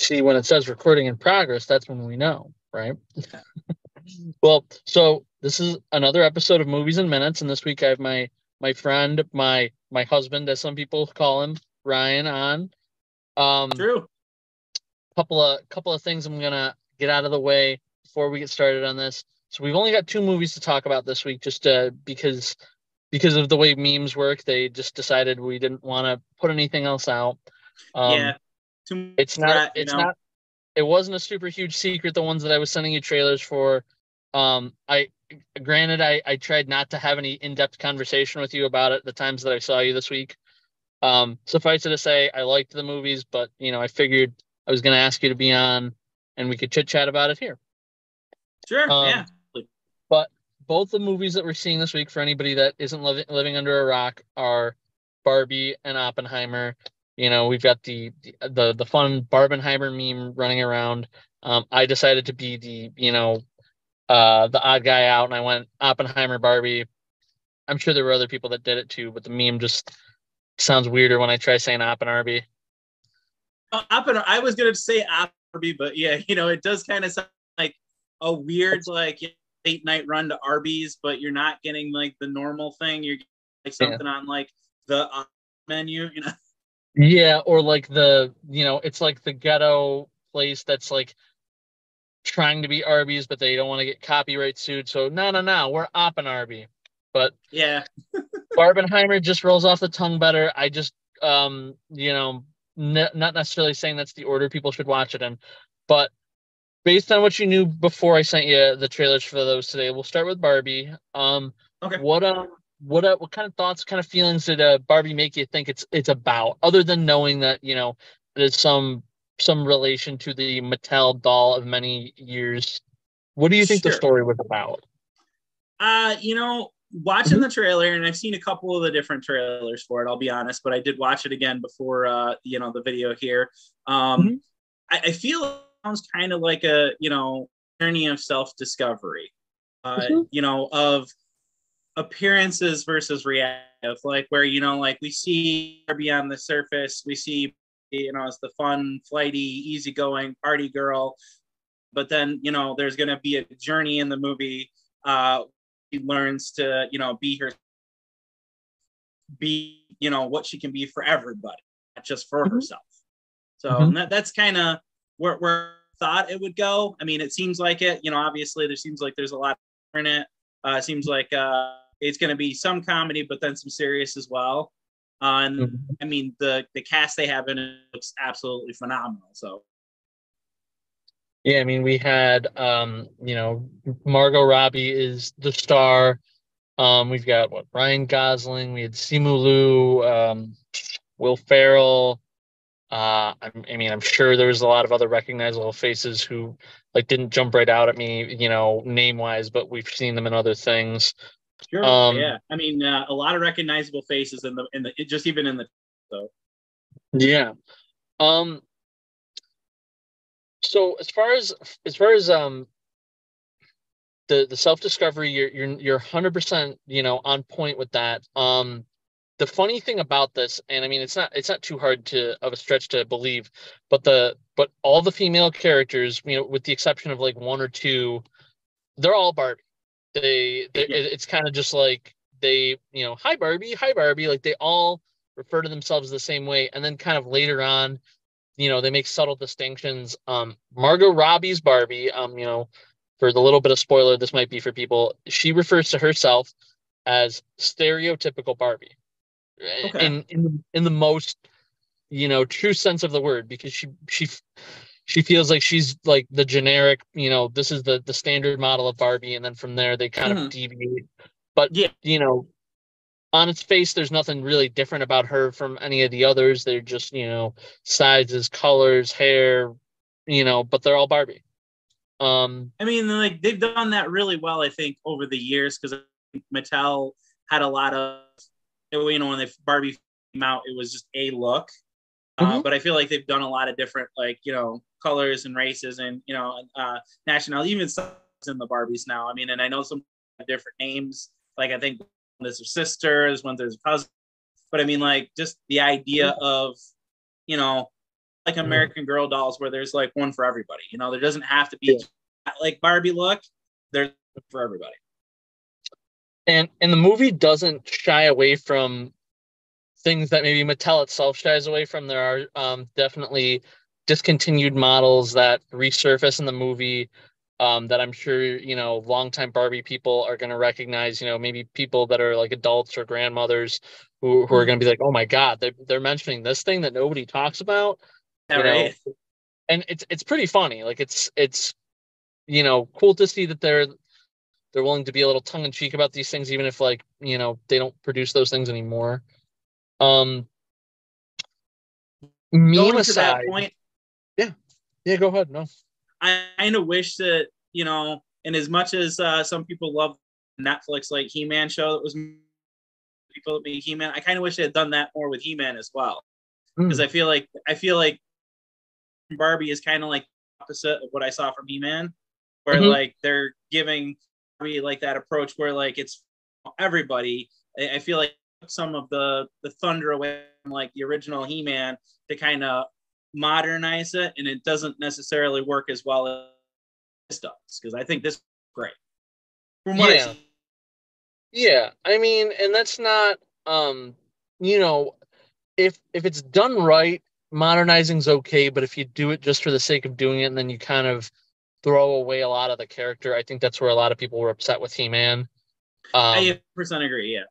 see, when it says recording in progress, that's when we know, right? Well, so this is another episode of Movies in Minutes, and this week I have my friend, my husband, as some people call him, Ryan, on. True. Couple of things I'm gonna get out of the way before we get started on this. So we've only got 2 movies to talk about this week, just because of the way memes work. They just decided we didn't want to put anything else out. Yeah, too it's threat, not it wasn't a super huge secret, the ones that I was sending you trailers for. I tried not to have any in-depth conversation with you about it the times that I saw you this week. Suffice it to say, I liked the movies, but I figured I was going to ask you to be on and we could chit chat about it here. Sure. Yeah. But both the movies that we're seeing this week, for anybody that isn't living under a rock, are Barbie and Oppenheimer. We've got the fun Barbenheimer meme running around. I decided to be the odd guy out, and I went Oppenheimer, Barbie. I'm sure there were other people that did it too, but the meme just sounds weirder when I try saying Oppenheimer. I was gonna say Barbie, but yeah, it does kind of sound like a weird late night run to Arby's, but you're not getting like the normal thing. You're getting like something on like the menu, Yeah, or like it's like the ghetto place that's like trying to be Arby's, but they don't want to get copyright sued. So no, we're Oppenheimer. But yeah, Barbenheimer just rolls off the tongue better. I just not necessarily saying that's the order people should watch it in, but based on what you knew before I sent you the trailers for those today, we'll start with Barbie. Okay. What kind of thoughts, kind of feelings did Barbie make you think it's about, other than knowing that there's some relation to the Mattel doll of many years? What do you think the story was about? Watching the trailer, and I've seen a couple of the different trailers for it, I'll be honest, but I did watch it again before the video here. I feel it sounds kind of like a journey of self-discovery, of appearances versus reality, of like where like we see Barbie on the surface, we see as the fun, flighty, easygoing party girl, but then there's going to be a journey in the movie. She learns to be what she can be for everybody, not just for herself. So that's kind of where I thought it would go. I mean, it seems like it. Obviously, there seems like there's a lot in it. It seems like it's going to be some comedy, but then some serious as well. And I mean, the cast they have in it looks absolutely phenomenal. So. Yeah, I mean, we had, Margot Robbie is the star. We've got Ryan Gosling. We had Simu Liu, Will Ferrell. I mean, I'm sure there was a lot of other recognizable faces who didn't jump right out at me, name wise, but we've seen them in other things. Sure. Yeah. I mean, a lot of recognizable faces in the just even in the. So. Yeah. So as far as the self-discovery, you're 100% on point with that. The funny thing about this, and I mean it's not too hard of a stretch to believe, but all the female characters, with the exception of like 1 or 2, they're all Barbie. It's kind of just like they, hi Barbie, like they all refer to themselves the same way, and then kind of later on, they make subtle distinctions. Margot Robbie's Barbie, for the little bit of spoiler this might be for people, she refers to herself as stereotypical Barbie. Okay. In the most, true sense of the word, because she feels like she's like the generic, this is the standard model of Barbie, and then from there they kind of deviate. But on its face, there's nothing really different about her from any of the others. They're just, sizes, colors, hair, but they're all Barbie. I mean, like they've done that really well, I think, over the years, because Mattel had a lot of, when Barbie came out, it was just a look. But I feel like they've done a lot of different, colors and races and, nationality, even in the Barbies now. I mean, and I know some different names. Like, I think there's her sisters, when there's a cousin. But I mean, just the idea of, like American Girl dolls where there's like one for everybody. You know, there doesn't have to be like Barbie look. There's for everybody. And the movie doesn't shy away from things that maybe Mattel itself shies away from. There are definitely discontinued models that resurface in the movie that I'm sure, you know, longtime Barbie people are going to recognize, you know, maybe people that are like adults or grandmothers who are going to be like, oh my God, they're mentioning this thing that nobody talks about, you know, and it's pretty funny. Like it's, you know, cool to see that they're willing to be a little tongue in cheek about these things, even if like, you know, they don't produce those things anymore. Meme Going to that aside, point, yeah, go ahead. No, I kind of wish that, you know, and as much as some people love Netflix like He-Man show that was people that made He-Man, I kind of wish they had done that more with He-Man as well, because I feel like Barbie is kind of like the opposite of what I saw from He-Man, where like they're giving Barbie like that approach where like it's everybody. I feel like some of the thunder away from like the original He-Man to kind of modernize it, and it doesn't necessarily work as well as this does, because I think this is great from what I see. Yeah, I mean, and that's not you know, if it's done right, modernizing's okay, but if you do it just for the sake of doing it and then you kind of throw away a lot of the character, I think that's where a lot of people were upset with He-Man. I 100% agree, yeah.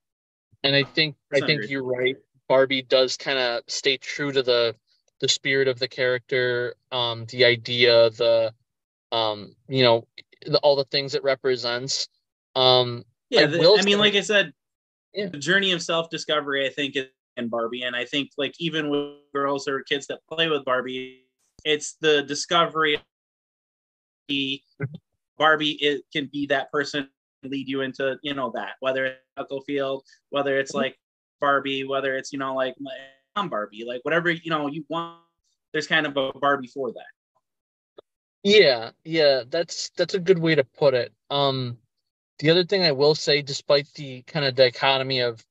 And I think you're right. Barbie does kind of stay true to the spirit of the character, the idea, the you know, all the things it represents. Yeah, I mean, like I said, yeah. the journey of self-discovery, I think, in Barbie, and I think like even with girls or kids that play with Barbie, it's the discovery. Barbie, it can be that person, lead you into, you know, that, whether it's Field, whether it's like Barbie, whether it's, you know, like I'm Barbie, like whatever, you know, you want, there's kind of a Barbie for that. Yeah, that's a good way to put it. The other thing I will say, despite the kind of dichotomy of,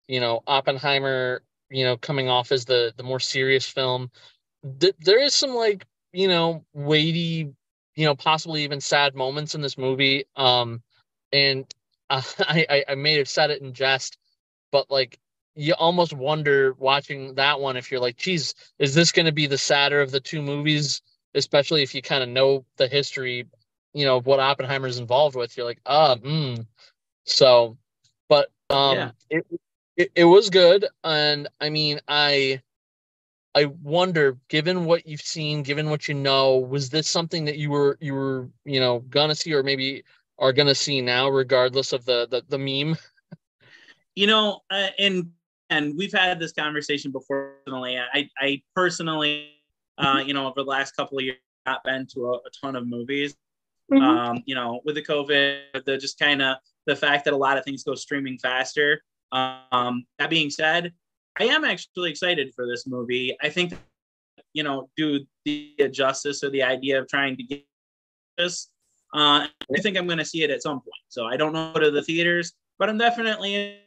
you know, Oppenheimer, you know, coming off as the more serious film, there is some like, you know, weighty, you know, possibly even sad moments in this movie. And I may have said it in jest, but like you almost wonder watching that one if you're like, geez, is this going to be the sadder of the two movies? Especially if you kind of know the history, you know, of what Oppenheimer's involved with. You're like, So, but it was good, and I mean, I wonder, given what you've seen, given what you know, was this something that you were you know, gonna see, or maybe are gonna see now, regardless of the meme? You know, and we've had this conversation before. Personally, I personally, you know, over the last couple of years, not been to a ton of movies. You know, with the COVID, the just kind of the fact that a lot of things go streaming faster. That being said, I am actually excited for this movie. I think, you know, do the justice or the idea of trying to get this. I think I'm going to see it at some point. So I don't know to the theaters, but I'm definitely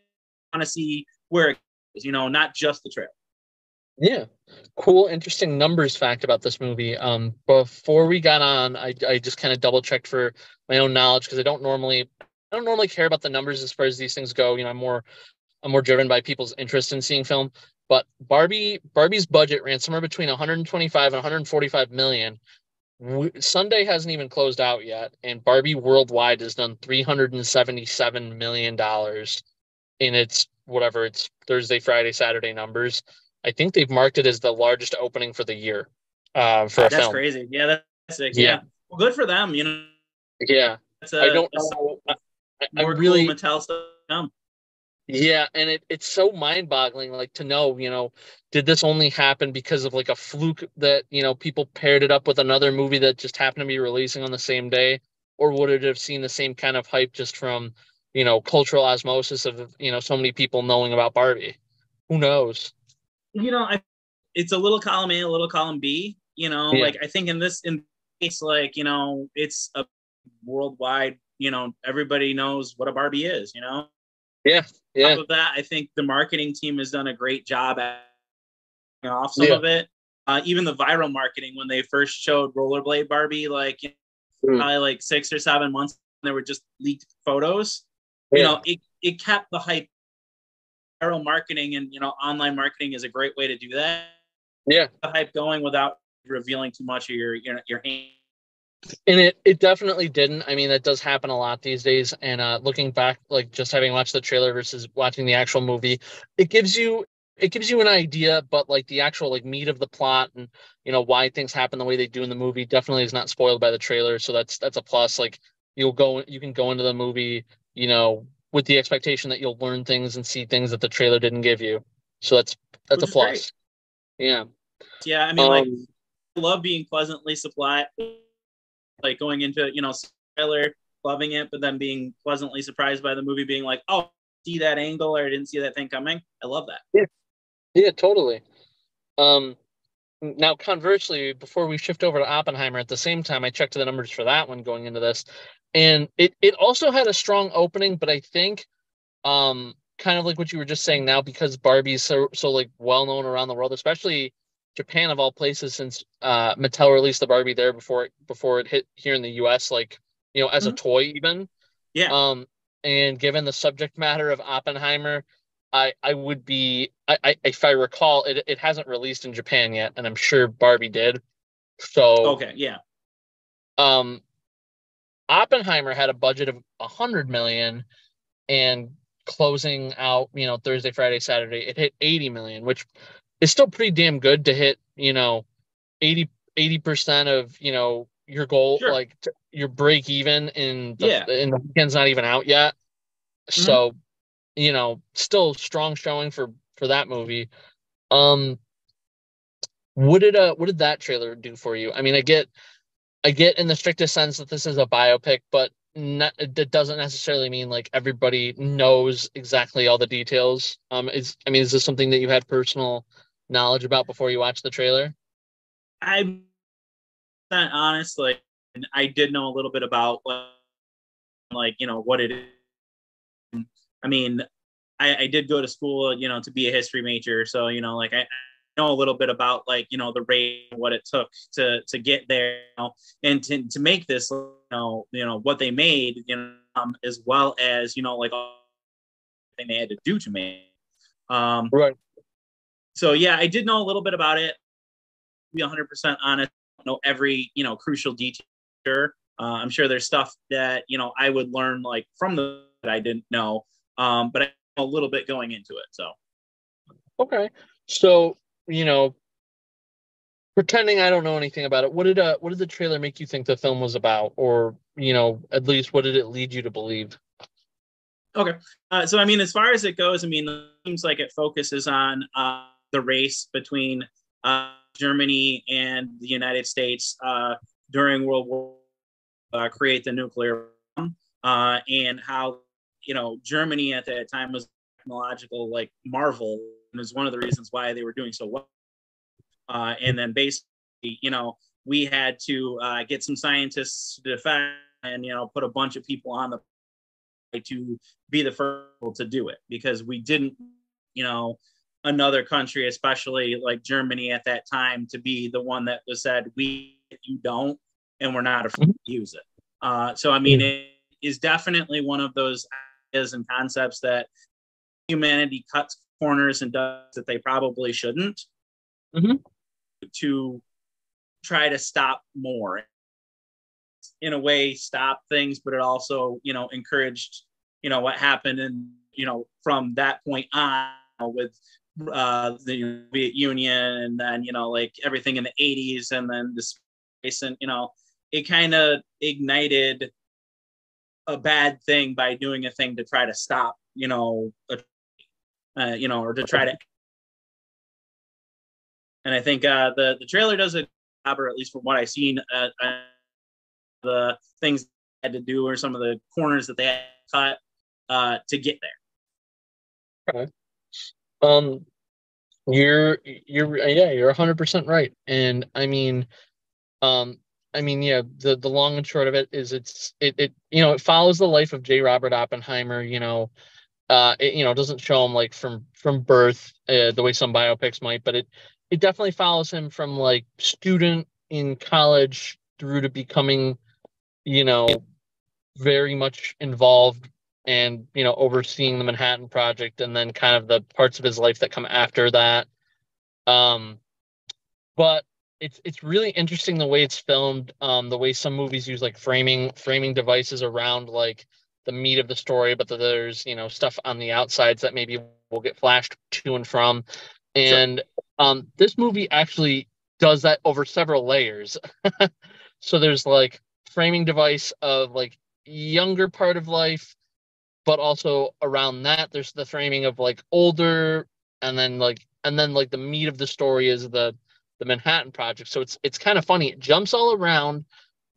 want to see where it goes, you know, not just the trailer. Yeah. Cool, interesting numbers fact about this movie. Before we got on, I just kind of double checked for my own knowledge, because I don't normally care about the numbers as far as these things go. You know, I'm more driven by people's interest in seeing film. But Barbie's budget ran somewhere between 125 and 145 million. Sunday hasn't even closed out yet, and Barbie worldwide has done $377 million in its whatever it's Thursday, Friday, Saturday numbers. I think they've marked it as the largest opening for the year for a That's film. crazy. Yeah, that's sick. Yeah. Yeah. Well, good for them. You know. Yeah. I don't know. I'm really cool Mattel stuff. Yeah, and it's so mind-boggling, like, to know, you know, did this only happen because of like a fluke that, you know, people paired it up with another movie that just happened to be releasing on the same day, or would it have seen the same kind of hype just from, you know, cultural osmosis of, you know, so many people knowing about Barbie? Who knows? You know, it's a little column A, a little column B. You know, Yeah. like I think in case, like, you know, it's a worldwide. You know, everybody knows what a Barbie is. You know. Yeah. Top of that, I think the marketing team has done a great job at off some of it. even the viral marketing when they first showed rollerblade Barbie, like probably like 6 or 7 months, there were just leaked photos. It kept the hype. Viral marketing and online marketing is a great way to do that. Yeah, the hype going without revealing too much of your hand. And it definitely didn't. I mean, that does happen a lot these days. And looking back, like just having watched the trailer versus watching the actual movie, it gives you an idea, but like the actual like meat of the plot and why things happen the way they do in the movie definitely is not spoiled by the trailer. So that's a plus. Like you can go into the movie, with the expectation that you'll learn things and see things that the trailer didn't give you. So that's a plus. Great. Yeah. Yeah, I mean, I love being pleasantly surprised. Like going into trailer, loving it, but then being pleasantly surprised by the movie, being like, oh, see that angle, or I didn't see that thing coming. I love that. Yeah, totally. Now, conversely, before we shift over to Oppenheimer, at the same time, I checked the numbers for that one going into this, and it also had a strong opening, but I think, kind of like what you were just saying now, because Barbie's so like well known around the world, especially Japan of all places, since Mattel released the Barbie there before it hit here in the US, like as a toy even. Yeah. And given the subject matter of Oppenheimer, I would be if I recall, it hasn't released in Japan yet, and I'm sure Barbie did. So okay, yeah. Oppenheimer had a budget of 100 million, and closing out Thursday, Friday, Saturday, it hit 80 million, which is still pretty damn good to hit 80% of your goal. Sure. Like your break even in Yeah. the weekend's not even out yet. So still strong showing for that movie. What did that trailer do for you? I mean, I get in the strictest sense that this is a biopic, but that doesn't necessarily mean like everybody knows exactly all the details. Is this something that you had personal knowledge about before you watched the trailer? I'm not honest, like I did know a little bit about what it is. I mean, I did go to school, to be a history major, so like I know a little bit about like the rate, what it took to get there, and to make this, what they made, as well as like all the thing they had to do to make. Right. So yeah, I did know a little bit about it. To be 100% honest, I don't know every crucial detail. I'm sure there's stuff that I would learn like from that I didn't know, but I know a little bit going into it. So okay, so pretending I don't know anything about it, what did the trailer make you think the film was about, or at least what did it lead you to believe? Okay, so I mean, as far as it goes, I mean, it seems like it focuses on the race between Germany and the United States during World War, create the nuclear bomb, and how Germany at that time was technological like marvel, and was one of the reasons why they were doing so well. And then basically, we had to get some scientists to defend and put a bunch of people on the to be the first to do it, because we didn't, another country, especially like Germany at that time, to be the one that was said, you don't, and we're not afraid to use it. So, I mean, it is definitely one of those ideas and concepts that humanity cuts corners and does that they probably shouldn't, to try to stop more. In a way, stop things, but it also, encouraged, what happened, and from that point on with the Soviet Union, and then like everything in the 80s, and then this recent, it kind of ignited a bad thing by doing a thing to try to stop, or to try to. And I think the trailer does a job, or at least from what I've seen, the things they had to do, or some of the corners that they had to cut to get there. Okay. You're 100% right. And I mean, yeah, the long and short of it is it follows the life of J. Robert Oppenheimer. It doesn't show him like from birth, the way some biopics might, but it definitely follows him from like student in college through to becoming, you know, very much involved and, you know, overseeing the Manhattan Project, and then kind of the parts of his life that come after that. Um, but it's really interesting the way it's filmed, the way some movies use like framing devices around like the meat of the story, but there's, you know, stuff on the outsides that maybe will get flashed to and from. Sure. And this movie actually does that over several layers. So there's like framing device of like younger part of life, but also around that there's the framing of like older, and then like the meat of the story is the Manhattan Project. So it's kind of funny. It jumps all around,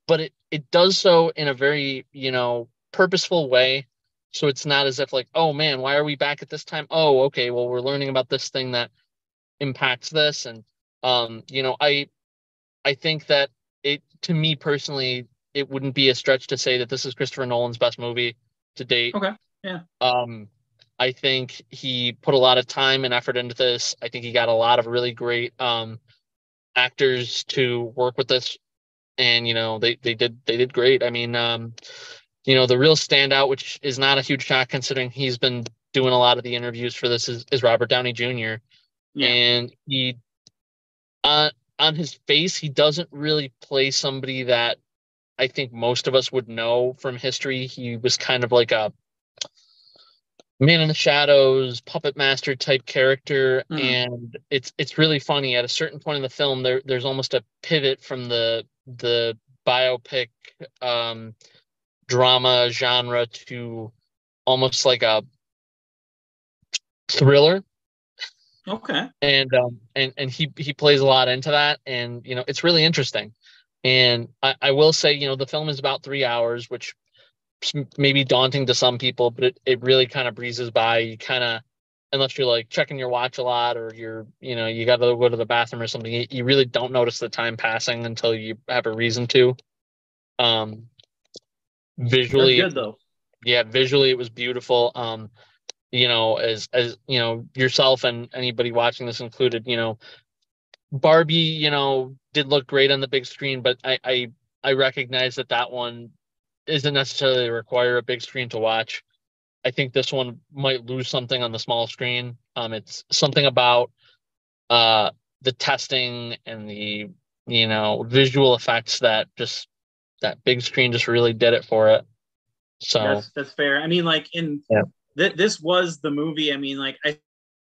but it does so in a very, you know, purposeful way. So it's not as if like, oh man, why are we back at this time? Oh, okay, well we're learning about this thing that impacts this. And you know, I think that it, to me personally, it wouldn't be a stretch to say that this is Christopher Nolan's best movie to date. Okay. Yeah. Um, I think he put a lot of time and effort into this. I think he got a lot of really great actors to work with this, and you know they did great. I mean, you know, the real standout, which is not a huge shock considering he's been doing a lot of the interviews for this, is Robert Downey Jr. Yeah. And he on his face, he doesn't really play somebody that I think most of us would know from history. He was kind of like a man in the shadows, puppet master type character, Mm. and it's really funny. At a certain point in the film, there's almost a pivot from the biopic um, drama genre to almost like a thriller, Okay. and he plays a lot into that, and you know it's really interesting. And I will say, you know, the film is about 3 hours, which may be daunting to some people, but it really kind of breezes by. You kind of, unless you're like checking your watch a lot, or you're, you know, you got to go to the bathroom or something, you really don't notice the time passing until you have a reason to. Um, That's visually, good though. yeah, visually it was beautiful. You know, as you know, yourself and anybody watching this included, you know, Barbie, you know, did look great on the big screen, but I recognize that that one isn't necessarily require a big screen to watch. I think this one might lose something on the small screen. It's something about uh the testing and the, you know, visual effects that just that big screen just really did it for it. So That's fair. I mean, like in yeah. this was the movie. I mean, like I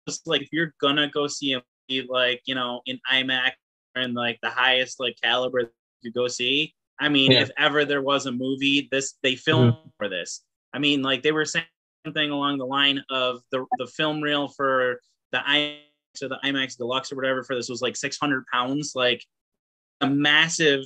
just like if you're gonna go see a movie like you know in IMAX and like the highest like caliber to go see. I mean, Yeah. if ever there was a movie, this they filmed Mhm. for this. I mean, like they were saying something along the line of the film reel for the IMAX or the IMAX Deluxe or whatever for this was like 600 pounds, like a massive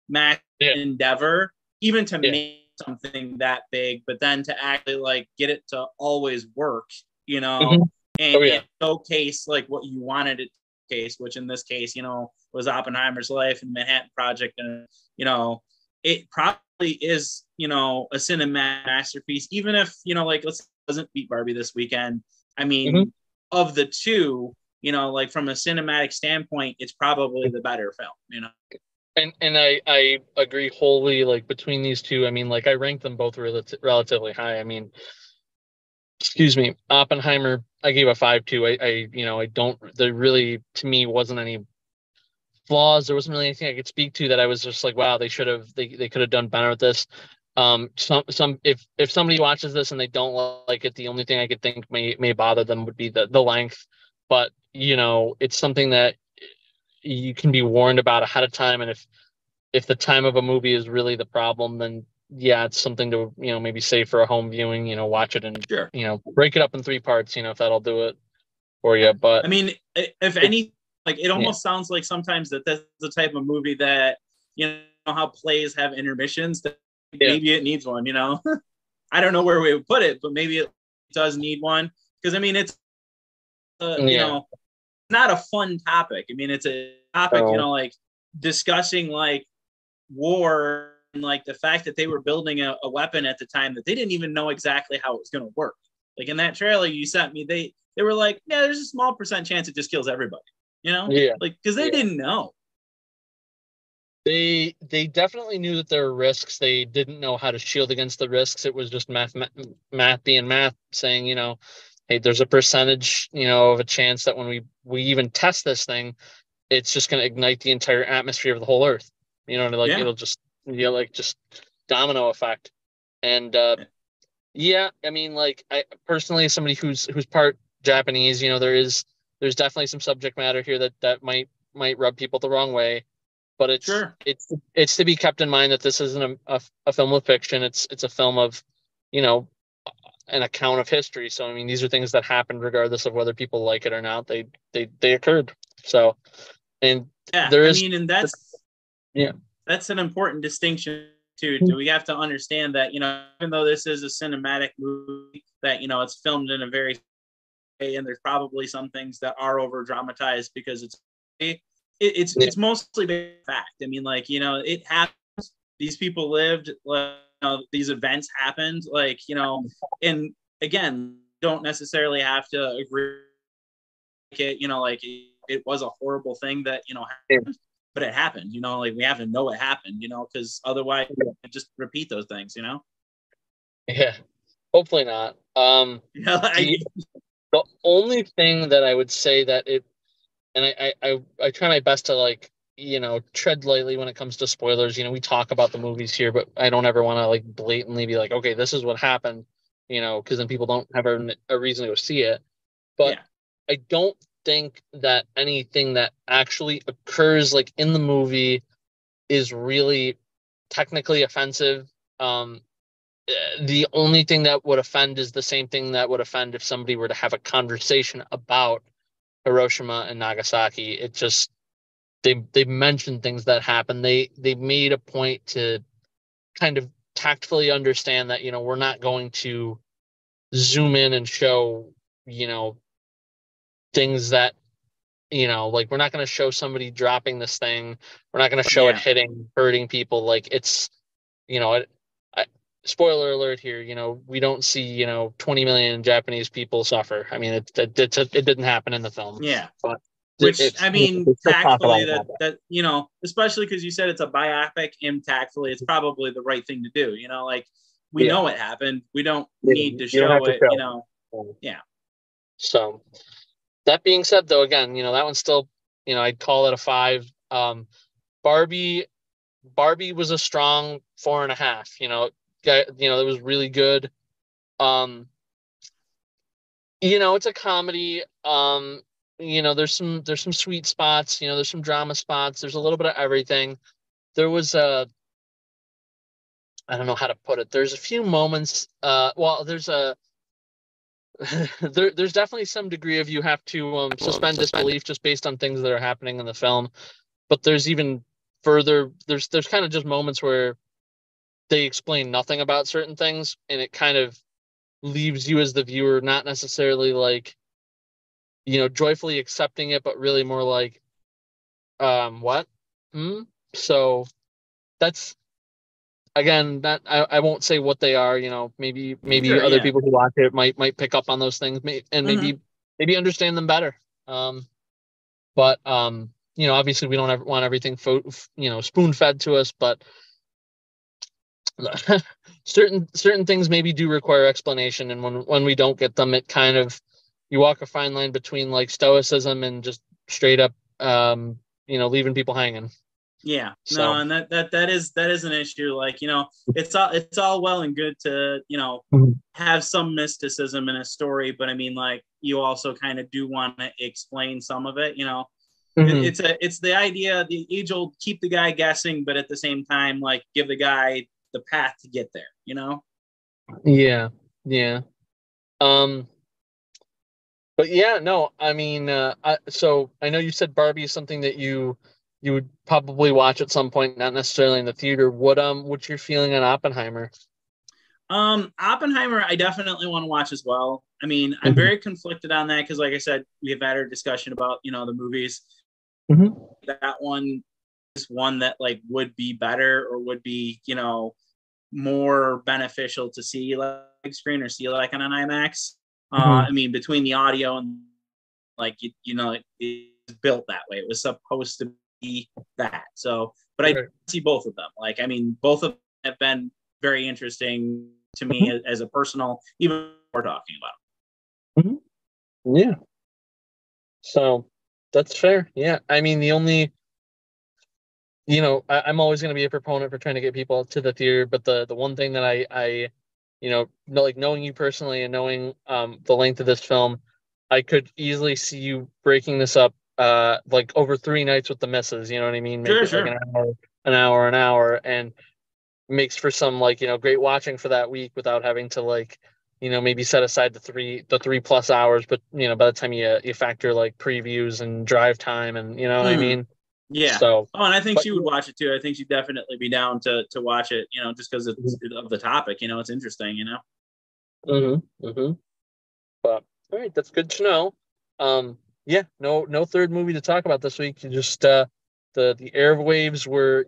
Yeah. endeavor, even to Yeah. make something that big, but then to actually like get it to always work, you know, Mhm. Oh and yeah. showcase like what you wanted it to case, which in this case, you know, was Oppenheimer's life and Manhattan Project, and you know, it probably is, you know, a cinematic masterpiece, even if you know, like let's say it doesn't beat Barbie this weekend. I Mhm. mean, of the two, you know, like from a cinematic standpoint, it's probably the better film, you know. And I agree wholly. Like between these two, I mean, like I rank them both relatively high. I mean, excuse me, Oppenheimer, I gave a 5 2. You know, I don't, there really, to me, wasn't any flaws. There wasn't really anything I could speak to that I was just like, wow, they could have done better with this. If somebody watches this and they don't like it, the only thing I could think may bother them would be the length. But, you know, it's something that you can be warned about ahead of time. And if the time of a movie is really the problem, then yeah, it's something to, you know, maybe save for a home viewing, you know, watch it and, Sure. you know, break it up in 3 parts, you know, if that'll do it for you. But I mean, if it, any, like it yeah, almost sounds like sometimes that that's the type of movie that you know how plays have intermissions. That yeah, maybe it needs one. You know, I don't know where we would put it, but maybe it does need one because I mean it's you yeah. know not a fun topic. I mean it's a topic you So, know like discussing like war and like the fact that they were building a weapon at the time that they didn't even know exactly how it was going to work. Like in that trailer you sent me, they were like, yeah, there's a small percent chance it just kills everybody. Yeah. like, because they didn't know. They definitely knew that there were risks. They didn't know how to shield against the risks. It was just math being math, saying, hey, there's a percentage, of a chance that when we even test this thing, it's just going to ignite the entire atmosphere of the whole Earth. It'll just, just domino effect. And yeah, I mean, like, I personally, as somebody who's part Japanese, there's definitely some subject matter here that might rub people the wrong way. But it's to be kept in mind that this isn't a film of fiction. It's a film of, an account of history. So I mean, these are things that happened regardless of whether people like it or not. They occurred. So, and there is, and that's an important distinction too. Do we have to understand that, even though this is a cinematic movie, that it's filmed in a very way, and there's probably some things that are over dramatized because it's mostly fact. I mean, like, it happened. These people lived, these events happened, and again, don't necessarily have to agree with it, like it was a horrible thing that, happened, but it happened, like we have to know it happened, because otherwise just repeat those things, Yeah, hopefully not. The only thing that I would say that and I try my best to tread lightly when it comes to spoilers. We talk about the movies here, but I don't ever want to blatantly be like, okay, this is what happened, because then people don't have a reason to go see it. But I don't think that anything that actually occurs in the movie is really technically offensive. The only thing that would offend is the same thing that would offend if somebody were to have a conversation about Hiroshima and Nagasaki. It just they mentioned things that happened. They made a point to kind of tactfully understand that we're not going to zoom in and show things that we're not going to show somebody dropping this thing. We're not going to show it hurting people. It's spoiler alert here, we don't see 20 million Japanese people suffer. I mean, it didn't happen in the film. But which I mean, tactfully that especially because you said it's a biopic, and tactfully it's probably the right thing to do. We know it happened. We don't need to show it. So that being said, though, again, that one's still, I'd call it a 5. Barbie was a strong 4.5. It was really good. It's a comedy. There's some sweet spots, there's some drama spots, there's a little bit of everything. There was I don't know how to put it. There's a few moments, there's there's definitely some degree of you have to suspend disbelief just based on things that are happening in the film. But there's even further, there's kind of just moments where they explain nothing about certain things, and it kind of leaves you as the viewer not necessarily joyfully accepting it, but really more what? So that's, again, that I won't say what they are. Maybe other people who watch it might pick up on those things, and maybe understand them better. But obviously we don't ever want everything spoon fed to us, but certain things maybe do require explanation, and when we don't get them, it kind of, you walk a fine line between stoicism and just straight up leaving people hanging. And that is an issue. It's all well and good to have some mysticism in a story, but I mean, you also kind of do want to explain some of it. It's the idea, the age old, keep the guy guessing, but at the same time, give the guy the path to get there. But no, I mean, so I know you said Barbie is something that you would probably watch at some point, not necessarily in the theater. What's your feeling on Oppenheimer? Oppenheimer, I definitely want to watch as well. I mean, I'm very conflicted on that because, like I said, we have had our discussion about the movies. That one is one that would be better, or would be more beneficial to see big screen, or see on an IMAX. I mean, between the audio and built that way. It was supposed to be that. So, but I see both of them. Like, I mean, both of them have been very interesting to me as a personal, even we're talking about. Yeah. So that's fair. Yeah. I mean, the only, I'm always going to be a proponent for trying to get people to the theater, but the one thing that I like knowing you personally and knowing the length of this film, I could easily see you breaking this up like over 3 nights with the misses, you know what I mean? Make it like an hour, and makes for some like, great watching for that week without having to like, maybe set aside the 3+ hours, but by the time you factor like previews and drive time and you know what I mean? Yeah. So, and I think she would watch it too. I think she'd definitely be down to watch it, just because it's of the topic, it's interesting, But all right, that's good to know. Yeah, no third movie to talk about this week. Just the airwaves were,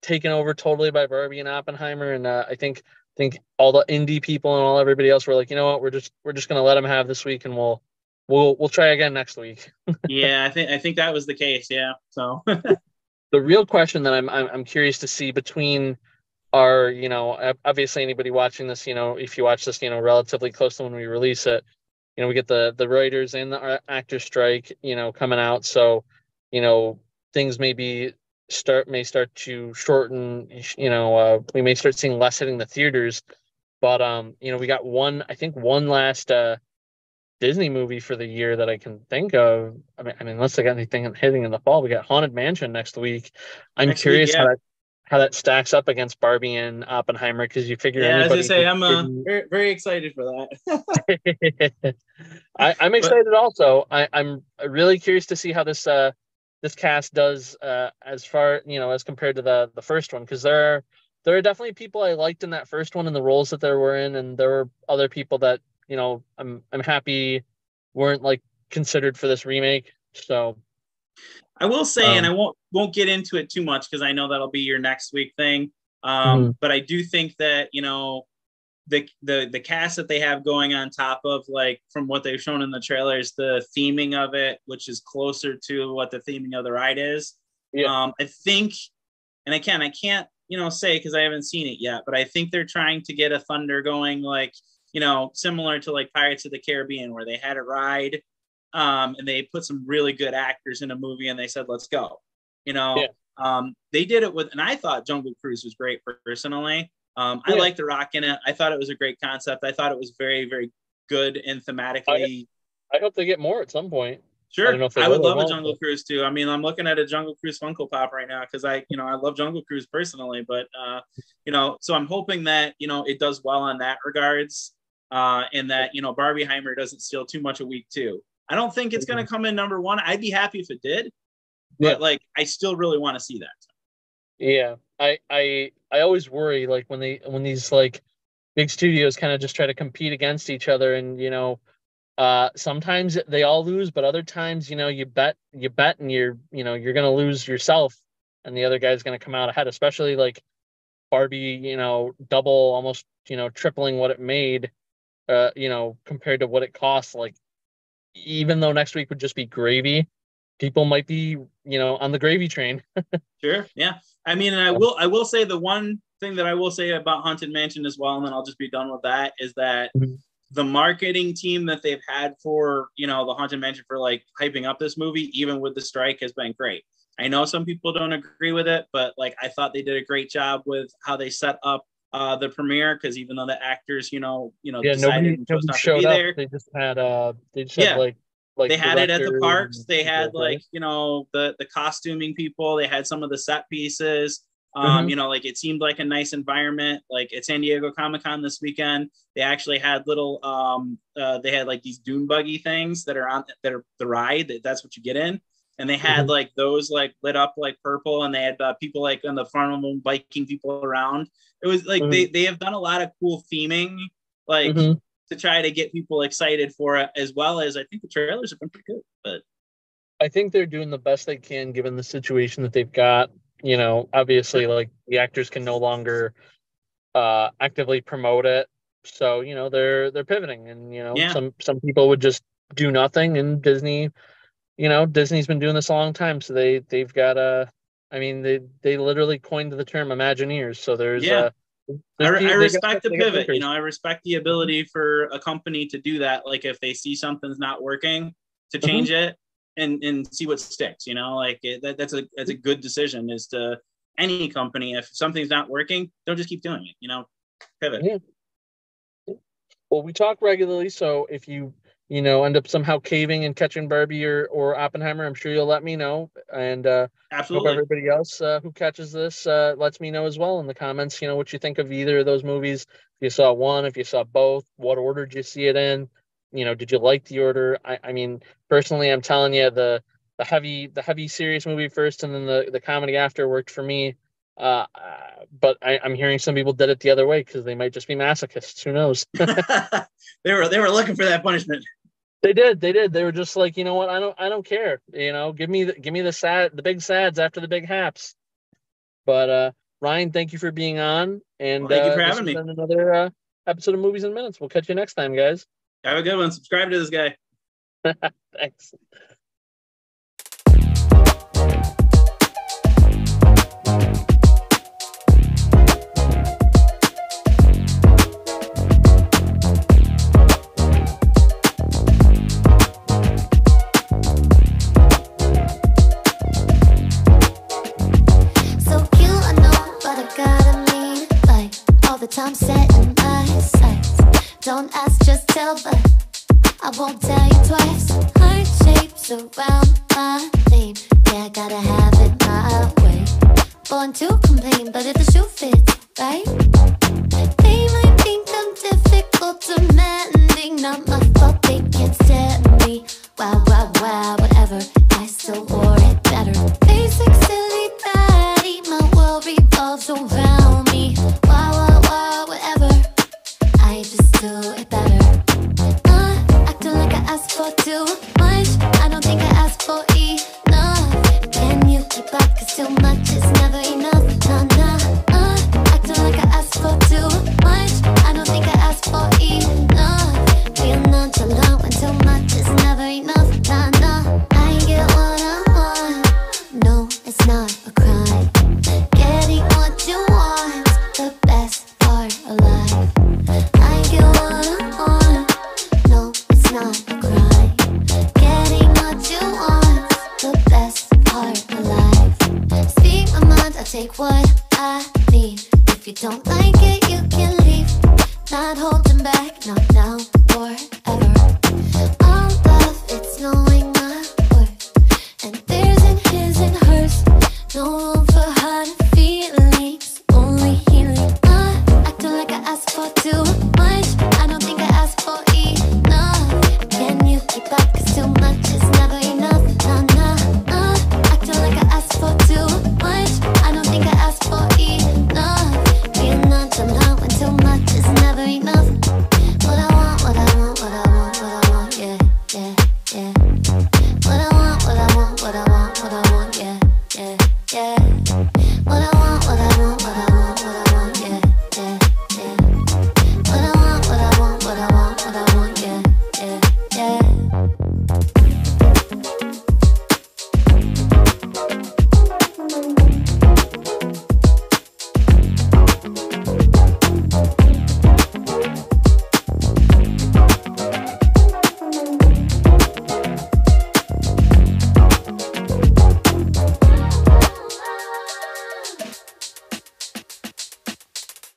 taken over totally by Barbie and Oppenheimer, and I think all the indie people and everybody else were like, you know what, we're just gonna let them have this week, and we'll try again next week. Yeah, I think that was the case. Yeah. So the real question that I'm curious to see between our, obviously anybody watching this, if you watch this, relatively close to when we release it, we get the writers and the actor strike, coming out. So, things may start to shorten, we may start seeing less hitting the theaters, but, we got one last, Disney movie for the year that I can think of. I mean, unless I got anything hitting in the fall, we got Haunted Mansion next week. I'm curious how that stacks up against Barbie and Oppenheimer, because you figure anybody. As I say, I'm very, very excited for that. I'm excited also. I'm really curious to see how this cast does as far as compared to the first one, because there are definitely people I liked in that first one and the roles that they were in, and there were other people that I'm happy weren't like considered for this remake. So I will say, and I won't get into it too much because I know that'll be your next week thing. But I do think that the cast that they have going on top of, like, from what they've shown in the trailers, the theming of it, which is closer to what the theming of the ride is. I think, and I can't say because I haven't seen it yet, but I think they're trying to get a thunder going, like, similar to like Pirates of the Caribbean, where they had a ride, and they put some really good actors in a movie and they said, let's go. They did it with, and I thought Jungle Cruise was great personally. I liked The Rock in it. I thought it was a great concept. I thought it was very, very good and thematically. I hope they get more at some point. Sure. I would love a Jungle Cruise too. I mean, I'm looking at a Jungle Cruise Funko Pop right now because I love Jungle Cruise personally, but so I'm hoping that it does well in that regards. And that Barbieheimer doesn't steal too much a week too. I don't think it's going to come in number one. I'd be happy if it did, but like I still really want to see that. Yeah, I always worry like when these like big studios kind of just try to compete against each other, and sometimes they all lose, but other times you bet and you're going to lose yourself, and the other guy's going to come out ahead. Especially like Barbie, double, almost tripling what it made. Compared to what it costs, like, even though next week would just be gravy, people might be, on the gravy train. Sure. Yeah. I mean, and I will say the one thing that I will say about Haunted Mansion as well, and then I'll just be done with that, is that the marketing team that they've had for, the Haunted Mansion for like hyping up this movie, even with the strike, has been great. I know some people don't agree with it, but like, I thought they did a great job with how they set up the premiere, because even though the actors, decided nobody not showed to be up. there, They just had like they had it at the parks. They had like the costuming people. They had some of the set pieces. Like it seemed like a nice environment. Like at San Diego Comic-Con this weekend, they actually had little they had like these dune buggy things that are the ride. That's what you get in. And they had like those like lit up like purple, and they had people like on the front of them biking people around. It was like they have done a lot of cool theming, like to try to get people excited for it, as well as I think the trailers have been pretty good. But I think they're doing the best they can given the situation that they've got. Obviously, like the actors can no longer actively promote it, so they're pivoting, and some people would just do nothing, and Disney you know, Disney's been doing this a long time, so they've got I mean, they literally coined the term Imagineers. So Yeah. I they got respect the pivot. You thinkers. know, I respect the ability for a company to do that. Like if they see something's not working, to change it and see what sticks. You know, like that's a good decision. Is to any company, if something's not working, don't just keep doing it. You know, pivot. Yeah. Well, we talk regularly, so if you know end up somehow caving and catching Barbie or Oppenheimer, I'm sure you'll let me know. And hope Absolutely. everybody else who catches this lets me know as well in the comments. You know what you think of either of those movies. If you saw one, if you saw both, what order did you see it in? You know, did you like the order? I mean, personally, I'm telling you, the heavy serious movie first, and then the comedy after worked for me. But I'm hearing some people did it the other way because they might just be masochists. Who knows? They were looking for that punishment. They did. They did. They were just like, you know what? I don't care. You know, give me the big sads after the big haps. But Ryan, thank you for being on. And Well, thank you for this having has me. been another episode of Movies in Minutes. We'll catch you next time, guys. Have a good one. Subscribe to this guy. Thanks. So cute, I know, but I gotta mean like all the time set in my sights. Don't ask, just tell, but I won't tell you twice. Heart shapes around my name. Yeah, I gotta have it my way. Born to complain, but if the shoe fits, right? They might think I'm difficult, demanding. Not my fault, they can't stand me. Wow, wow, wow, whatever. I still wore it better. Basic, silly, baddie. My world revolves around me. Wow, wow, wow, whatever. I just do it better. Acting like I asked for two.